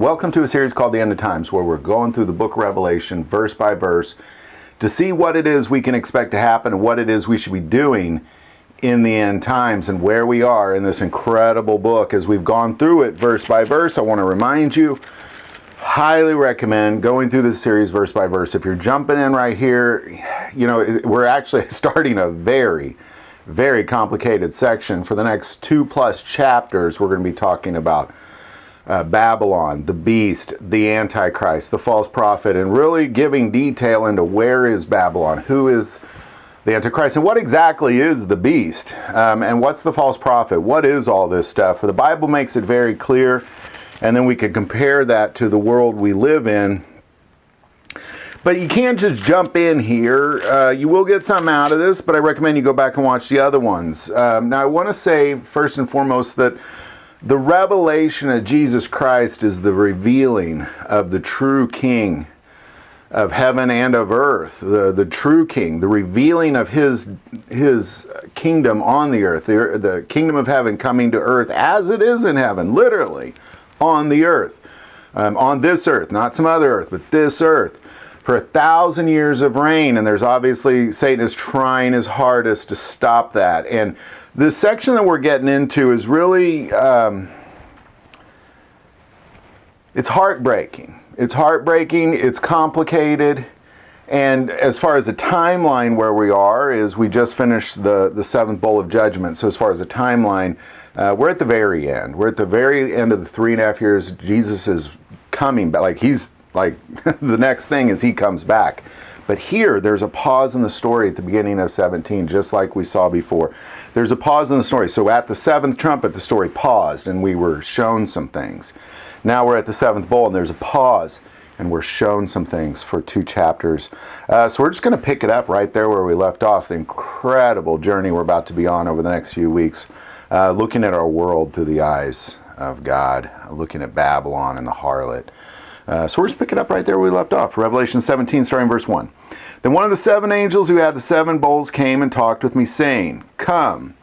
Welcome to a series called The End of Times, where we're going through the book of Revelation, verse by verse, to see what it is we can expect to happen and what it is we should be doing in the end times and where we are in this incredible book. As we've gone through it verse by verse, I want to remind you, highly recommend going through this series verse by verse. If you're jumping in right here, we're actually starting a very, very complicated section. For the next 2+ chapters, we're going to be talking about Babylon, the beast, the Antichrist, the false prophet, and really giving detail into where is Babylon, who is the Antichrist, and what exactly is the beast, and what's the false prophet, what is all this stuff. The Bible makes it very clear, and then we can compare that to the world we live in. But you can't just jump in here. You will get something out of this, but I recommend you go back and watch the other ones. Now I want to say first and foremost that the revelation of Jesus Christ is the revealing of the true King of heaven and of earth, the true King, the revealing of his kingdom on the earth, the kingdom of heaven coming to earth as it is in heaven, literally on the earth, on this earth, not some other earth, but this earth, for 1,000 years of reign. And there's obviously, Satan is trying his hardest to stop that. And this section that we're getting into is really, it's heartbreaking. It's heartbreaking, it's complicated, and as far as the timeline where we are is we just finished the seventh bowl of judgment. So as far as the timeline, we're at the very end. We're at the very end of the 3.5 years. Jesus is coming back. The next thing is he comes back. But here, there's a pause in the story at the beginning of 17, just like we saw before. There's a pause in the story. So at the seventh trumpet, the story paused, and we were shown some things. Now we're at the seventh bowl, and there's a pause, and we're shown some things for 2 chapters. So we're just going to pick it up right there where we left off, the incredible journey we're about to be on over the next few weeks, looking at our world through the eyes of God, looking at Babylon and the harlot. So we're just picking up right there where we left off. Revelation 17, starting verse 1. Then one of the 7 angels who had the 7 bowls came and talked with me, saying, "Come,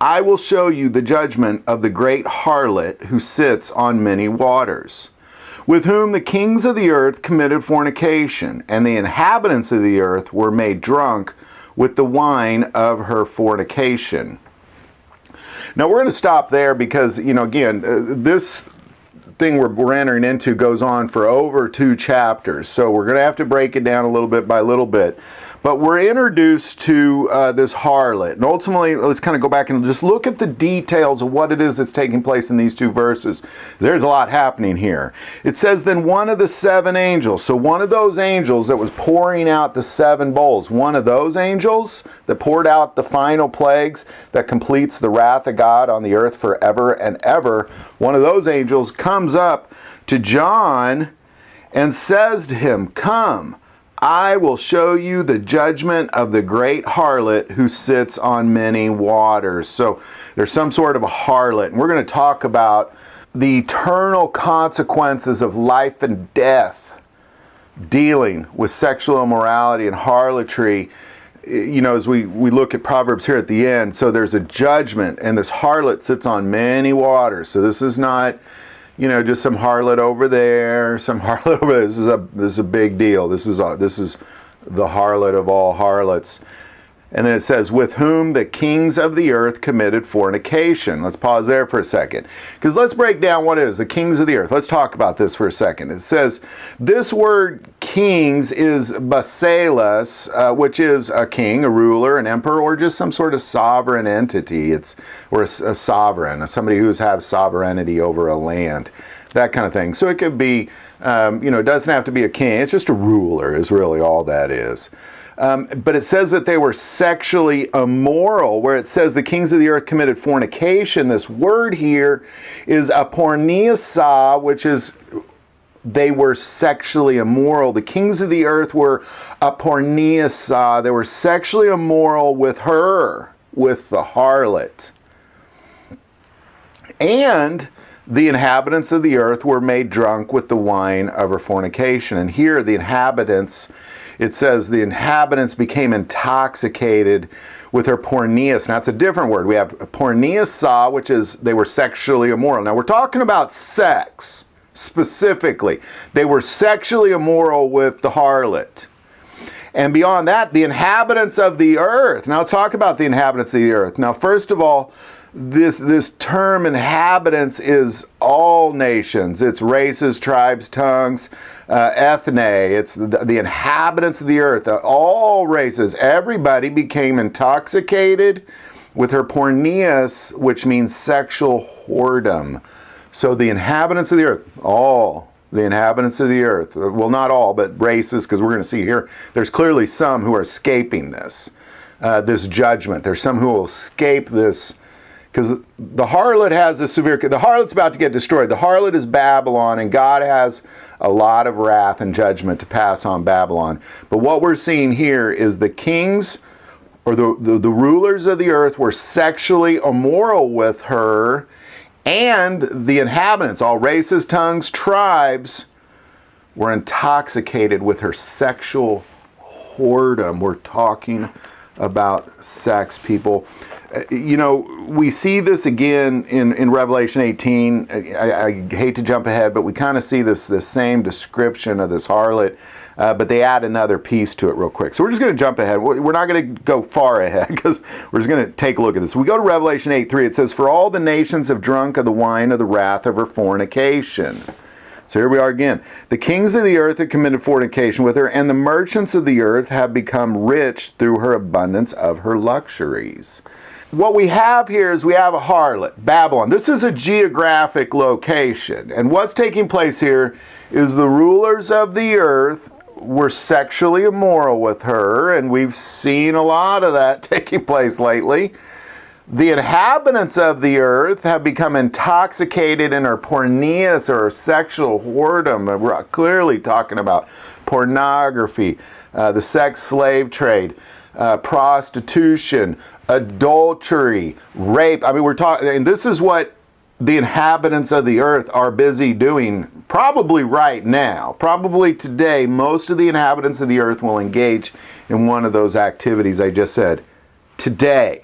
I will show you the judgment of the great harlot who sits on many waters, with whom the kings of the earth committed fornication, and the inhabitants of the earth were made drunk with the wine of her fornication." Now we're going to stop there because, again, this thing we're entering into goes on for over 2 chapters. So we're going to have to break it down a little bit by little bit. But we're introduced to this harlot. And ultimately, let's kind of go back and just look at the details of what it is that's taking place in these 2 verses. There's a lot happening here. It says, then one of the 7 angels. So one of those angels that was pouring out the 7 bowls, one of those angels that poured out the final plagues that completes the wrath of God on the earth forever and ever, one of those angels comes up to John and says to him, "Come, I will show you the judgment of the great harlot who sits on many waters." So there's some sort of a harlot, and we're going to talk about the eternal consequences of life and death dealing with sexual immorality and harlotry. As we look at Proverbs here at the end, so there's a judgment, and this harlot sits on many waters. So this is not just some harlot over there, some harlot over there. This is a big deal. This is the harlot of all harlots. And then it says, with whom the kings of the earth committed fornication. Let's pause there for a second, because let's break down what it is, the kings of the earth. Let's talk about this for a second. It says, this word kings is basileus, which is a king, a ruler, an emperor, or just some sort of sovereign entity. Or a sovereign, somebody who has sovereignty over a land, that kind of thing. So it could be, it doesn't have to be a king. It's just a ruler is really all that is. But it says that they were sexually immoral, where it says the kings of the earth committed fornication. This word here is aporneia, which is they were sexually immoral. The kings of the earth were aporneia. They were sexually immoral with her, with the harlot. And the inhabitants of the earth were made drunk with the wine of her fornication. And here the inhabitants, it says the inhabitants became intoxicated with her porneus. Now it's a different word. We have porneia, which is they were sexually immoral. Now we're talking about sex. specifically. They were sexually immoral with the harlot. And beyond that, the inhabitants of the earth. Now let's talk about the inhabitants of the earth. Now, first of all, this term inhabitants is all nations. It's races, tribes, tongues, ethne. It's the inhabitants of the earth, all races. Everybody became intoxicated with her porneus, which means sexual whoredom. So the inhabitants of the earth, all the inhabitants of the earth, well, not all, but races, because we're going to see here, there's clearly some who are escaping this judgment. There's some who will escape this, because the harlot has a severe, the harlot's about to get destroyed. The harlot is Babylon, and God has a lot of wrath and judgment to pass on Babylon. But what we're seeing here is the kings, or the rulers of the earth, were sexually immoral with her, and the inhabitants, all races, tongues, tribes, were intoxicated with her sexual whoredom. We're talking about sex, people. We see this again in Revelation 18. I hate to jump ahead, but we kind of see this same description of this harlot, but they add another piece to it real quick. So we're just going to jump ahead. We're not going to go far ahead because we're just going to take a look at this. We go to Revelation 8:3. It says, "For all the nations have drunk of the wine of the wrath of her fornication." So here we are again. "The kings of the earth have committed fornication with her, and the merchants of the earth have become rich through her abundance of her luxuries." What we have here is we have a harlot, Babylon. This is a geographic location. And what's taking place here is the rulers of the earth were sexually immoral with her, and we've seen a lot of that taking place lately. The inhabitants of the earth have become intoxicated in her porneus, or sexual whoredom. We're clearly talking about pornography, the sex slave trade, prostitution, adultery, rape. I mean, we're talking, and this is what the inhabitants of the earth are busy doing probably right now. Probably today, most of the inhabitants of the earth will engage in one of those activities I just said. Today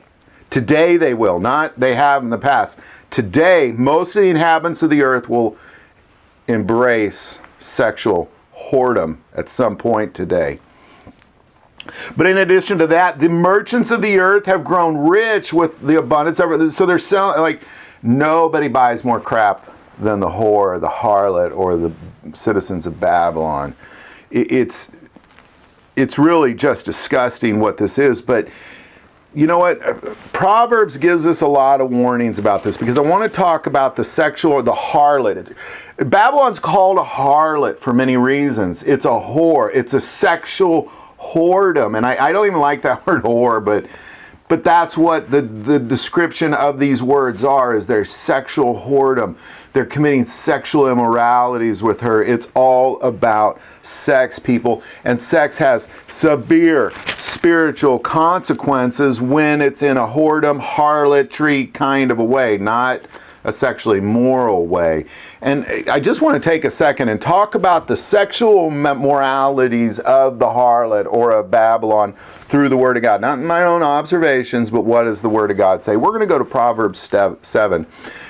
they will, not they have in the past. Today, most of the inhabitants of the earth will embrace sexual whoredom at some point today. But in addition to that, the merchants of the earth have grown rich with the abundance of it. So they're selling, like, nobody buys more crap than the whore, the harlot, or the citizens of Babylon. It's really just disgusting what this is. But you know what? Proverbs gives us a lot of warnings about this, because I want to talk about the harlot. Babylon's called a harlot for many reasons. It's a whore. It's a sexual whoredom. And I don't even like that word whore, but that's what the description of these words are, is their sexual whoredom. They're committing sexual immoralities with her. It's all about sex, people. And sex has severe spiritual consequences when it's in a whoredom, harlotry kind of a way, not a sexually moral way. And I just want to take a second and talk about the sexual moralities of the harlot or of Babylon through the Word of God. Not my own observations, but what does the Word of God say? We're going to go to Proverbs 7,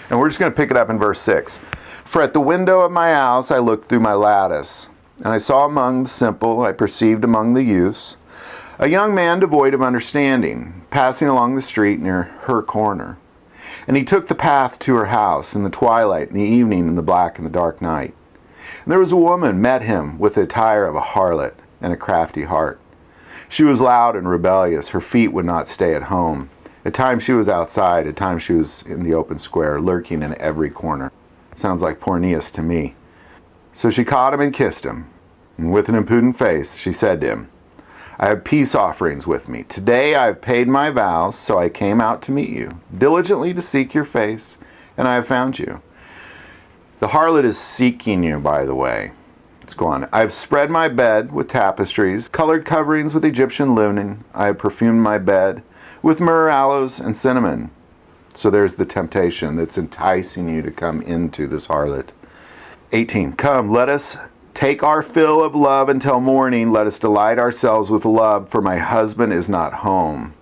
and we're just going to pick it up in verse 6. "For at the window of my house I looked through my lattice, and I saw among the simple, I perceived among the youths, a young man devoid of understanding, passing along the street near her corner. And he took the path to her house in the twilight, in the evening, in the black and the dark night. And there was a woman met him with the attire of a harlot and a crafty heart. She was loud and rebellious. Her feet would not stay at home. At times she was outside, at times she was in the open square, lurking in every corner." Sounds like Porneus to me. "So she caught him and kissed him. And with an impudent face, she said to him, 'I have peace offerings with me. Today I have paid my vows, so I came out to meet you, diligently to seek your face, and I have found you.'" The harlot is seeking you, by the way. Let's go on. "I have spread my bed with tapestries, colored coverings with Egyptian linen. I have perfumed my bed with myrrh, aloes, and cinnamon." So there's the temptation that's enticing you to come into this harlot. 18. "Come, let us take our fill of love until morning. Let us delight ourselves with love, for my husband is not home.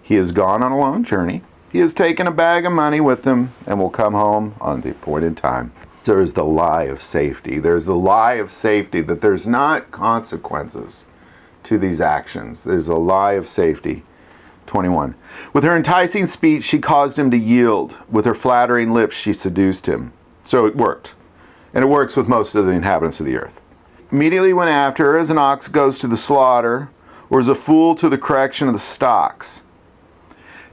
He has gone on a long journey. He has taken a bag of money with him and will come home on the appointed time." There is the lie of safety. There's the lie of safety that there's not consequences to these actions. There's a lie of safety. 21. With her enticing speech, she caused him to yield. With her flattering lips, she seduced him. So it worked. And it works with most of the inhabitants of the earth. Immediately went after her as an ox goes to the slaughter, or as a fool to the correction of the stocks,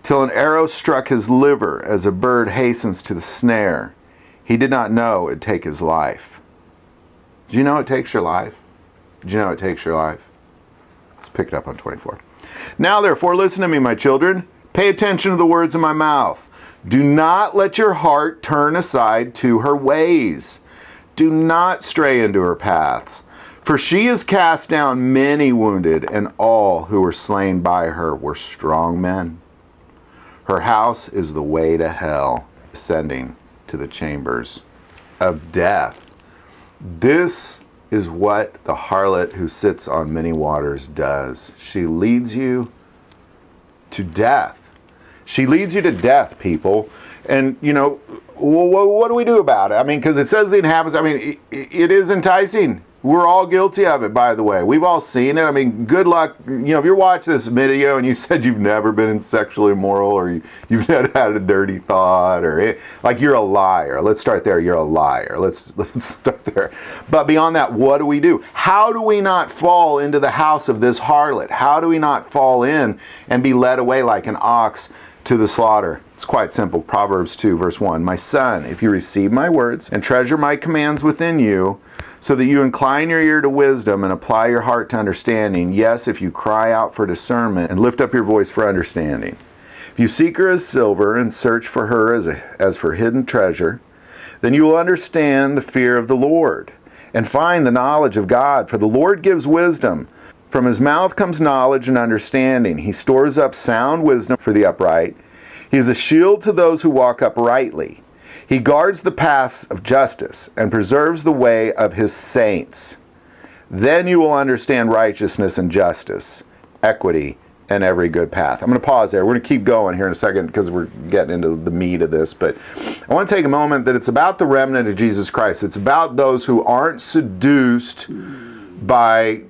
till an arrow struck his liver, as a bird hastens to the snare. He did not know it'd take his life. Do you know it takes your life? Do you know it takes your life? Let's pick it up on 24. Now therefore, listen to me, my children. Pay attention to the words of my mouth. Do not let your heart turn aside to her ways. Do not stray into her paths. For she has cast down many wounded, and all who were slain by her were strong men. Her house is the way to hell, ascending to the chambers of death. This is what the harlot who sits on many waters does. She leads you to death. She leads you to death, people. And, you know, what do we do about it? I mean, because it says the inhabitants, I mean, it is enticing. We're all guilty of it, by the way. We've all seen it. I mean, good luck. You know, if you're watching this video and you said you've never been sexually immoral, or you've never had a dirty thought, or like, you're a liar. Let's start there. You're a liar. Let's start there. But beyond that, what do we do? How do we not fall into the house of this harlot? How do we not fall in and be led away like an ox to the slaughter? It's quite simple. Proverbs 2, verse 1. My son, if you receive my words and treasure my commands within you, so that you incline your ear to wisdom and apply your heart to understanding, yes, if you cry out for discernment and lift up your voice for understanding. If you seek her as silver and search for her as for hidden treasure, then you will understand the fear of the Lord and find the knowledge of God. For the Lord gives wisdom. From his mouth comes knowledge and understanding. He stores up sound wisdom for the upright. He is a shield to those who walk uprightly. He guards the paths of justice and preserves the way of his saints. Then you will understand righteousness and justice, equity, and every good path. I'm going to pause there. We're going to keep going here in a second because we're getting into the meat of this. But I want to take a moment that it's about the remnant of Jesus Christ. It's about those who aren't seduced by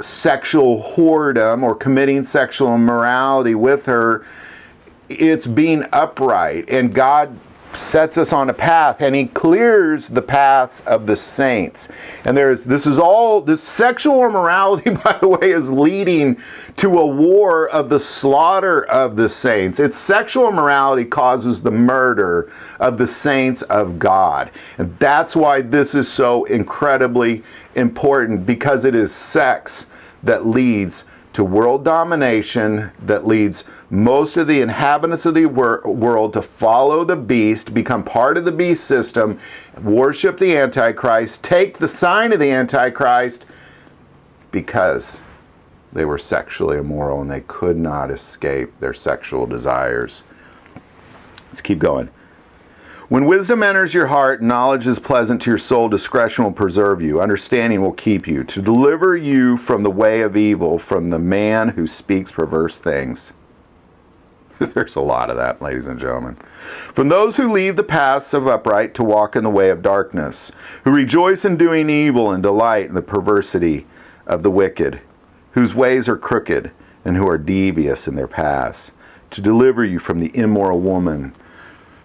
sexual whoredom or committing sexual immorality with her. It's being upright, and God sets us on a path, and he clears the paths of the saints. And this sexual immorality, by the way, is leading to a war of the slaughter of the saints. It's sexual immorality causes the murder of the saints of God. And that's why this is so incredibly important, because it is sex that leads to world domination, that leads most of the inhabitants of the world to follow the beast, become part of the beast system, worship the Antichrist, take the sign of the Antichrist, because they were sexually immoral and they could not escape their sexual desires. Let's keep going. When wisdom enters your heart, knowledge is pleasant to your soul, discretion will preserve you, understanding will keep you, to deliver you from the way of evil, from the man who speaks perverse things. There's a lot of that, ladies and gentlemen. From those who leave the paths of upright to walk in the way of darkness, who rejoice in doing evil and delight in the perversity of the wicked, whose ways are crooked and who are devious in their paths, to deliver you from the immoral woman,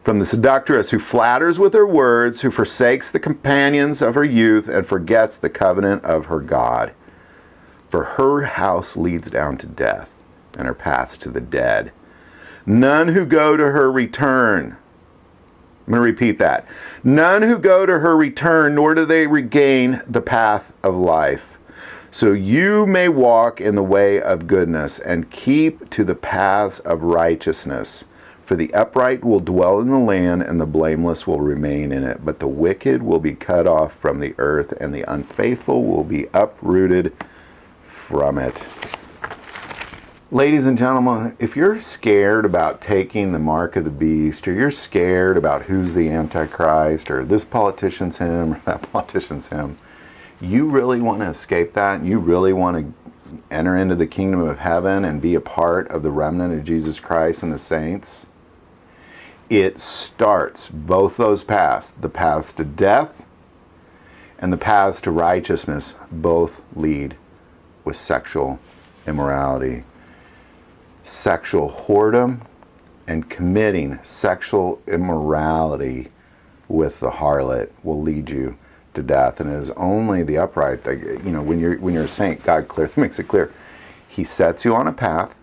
from the seductress who flatters with her words, who forsakes the companions of her youth and forgets the covenant of her God. For her house leads down to death, and her paths to the dead. None who go to her return. I'm going to repeat that. None who go to her return, nor do they regain the path of life. So you may walk in the way of goodness and keep to the paths of righteousness. For the upright will dwell in the land, and the blameless will remain in it. But the wicked will be cut off from the earth, and the unfaithful will be uprooted from it. Ladies and gentlemen, if you're scared about taking the mark of the beast, or you're scared about who's the Antichrist, or this politician's him, or that politician's him, you really want to escape that, and you really want to enter into the kingdom of heaven and be a part of the remnant of Jesus Christ and the saints, it starts, both those paths, the paths to death and the paths to righteousness, both lead with sexual immorality. Sexual whoredom and committing sexual immorality with the harlot will lead you to death. And it is only the upright that, when you're a saint, God makes it clear. He sets you on a path.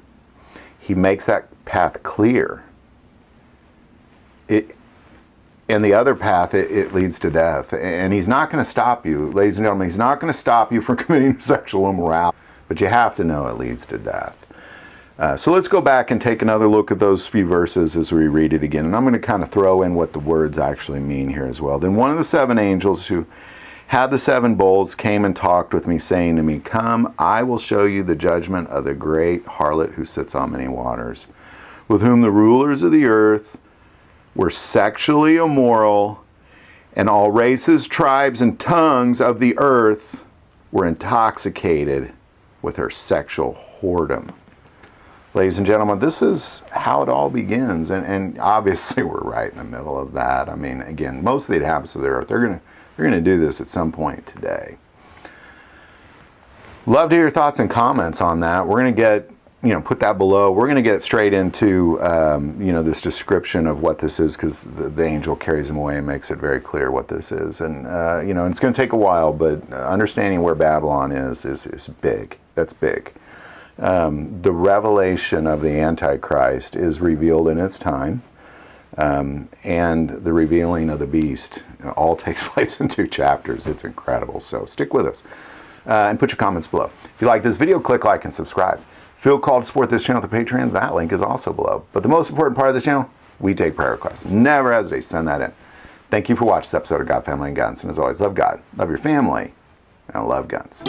He makes that path clear. And the other path, it leads to death. And he's not going to stop you, ladies and gentlemen. He's not going to stop you from committing sexual immorality. But you have to know it leads to death. So let's go back and take another look at those few verses as we read it again. And I'm going to kind of throw in what the words actually mean here as well. Then one of the 7 angels who had the 7 bowls came and talked with me, saying to me, "Come, I will show you the judgment of the great harlot who sits on many waters, with whom the rulers of the earth were sexually immoral, and all races, tribes, and tongues of the earth were intoxicated with her sexual whoredom." Ladies and gentlemen, this is how it all begins, and obviously we're right in the middle of that. I mean, again, most of the inhabitants of the earth, they're going to do this at some point today. Love to hear your thoughts and comments on that. We're going to get, put that below. We're going to get straight into, this description of what this is, because the angel carries them away and makes it very clear what this is. And, it's going to take a while, but understanding where Babylon is big. That's big. The revelation of the Antichrist is revealed in its time, and the revealing of the beast all takes place in 2 chapters. It's incredible. So stick with us, and put your comments below. If you like this video, click like and subscribe. Feel called to support this channel with Patreon. That link is also below. But the most important part of this channel, we take prayer requests. Never hesitate to send that in. Thank you for watching this episode of God, Family, and Guns. And as always, love God, love your family, and love guns.